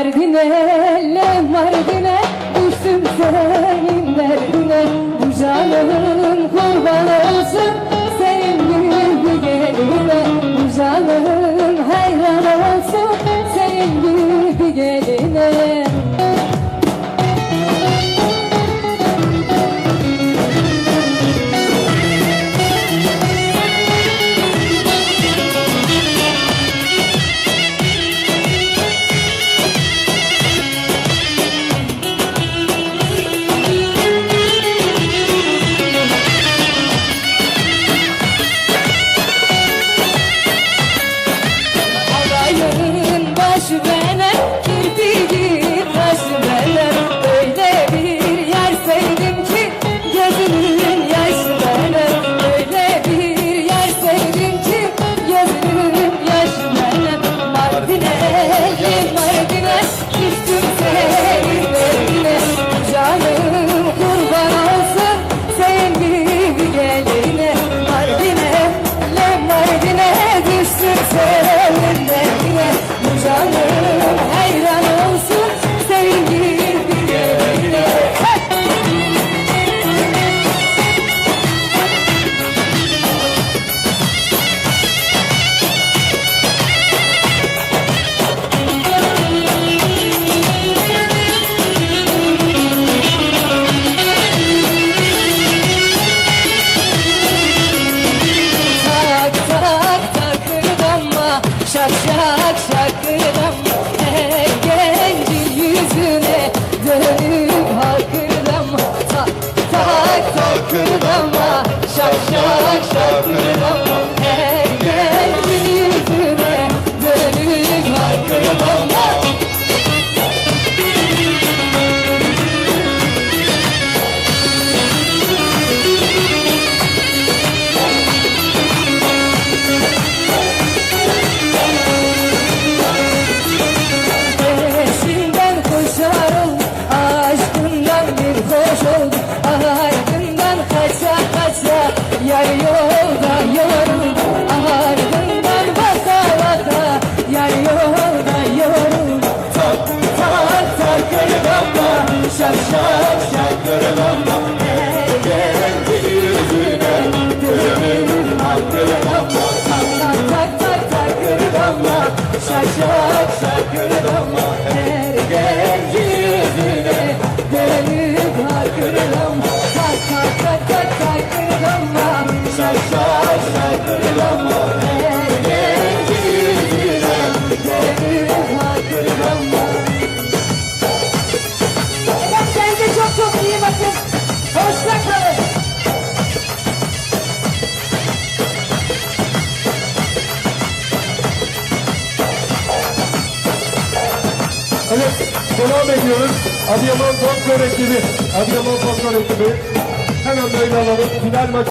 Mardin'e, Mardin'e, düştüm senin derdine. Bu canım kurban olsun senin gibi geline. Bu canım hayran olsun senin gibi geline. Başı bana kirpiği taşı bana. Öyle bir yer sevdim ki gözümün yaşı bana. Öyle bir yer sevdim ki gözümün yaşı bana. Mardin'e, Mardin'e, düştüm senin derdine. Canım kurban olsun senin gibi geline. Mardin'e, Mardin'e, düştüm senin derdine. Canım hayran olsun senin gibi geline. Tak tak takırdanma, şak şak şakırdanma. Her gencin yüzüne dönüp hakırdanma. Tak tak takırdanma, şak şak şakırdanma. Her gencin yüzüne dönüp hakırdanma. Yar yolda yoruldu, ardından baka baka. Yar yolda yoruldu. Tak tak takırdanma, şak şak şakırdanma. Her gencin yüzüne dönüp hakırdanma. Tak tak tak takırdanma, şak şak şakırdanma. Her gencin yüzüne dönüp hakırdanma. Tak tak tak tak takırdanma. Şak şak şakırdanma. Her gencin yüzüne dönüp hakırdanma. Kendinize çok çok iyi bakın. Hoşça kalın. Evet, devam ediyoruz. Adıyaman Folklor ekibi. Adıyaman Folklor ekibi. Hemen böyle alalım. Final maçı.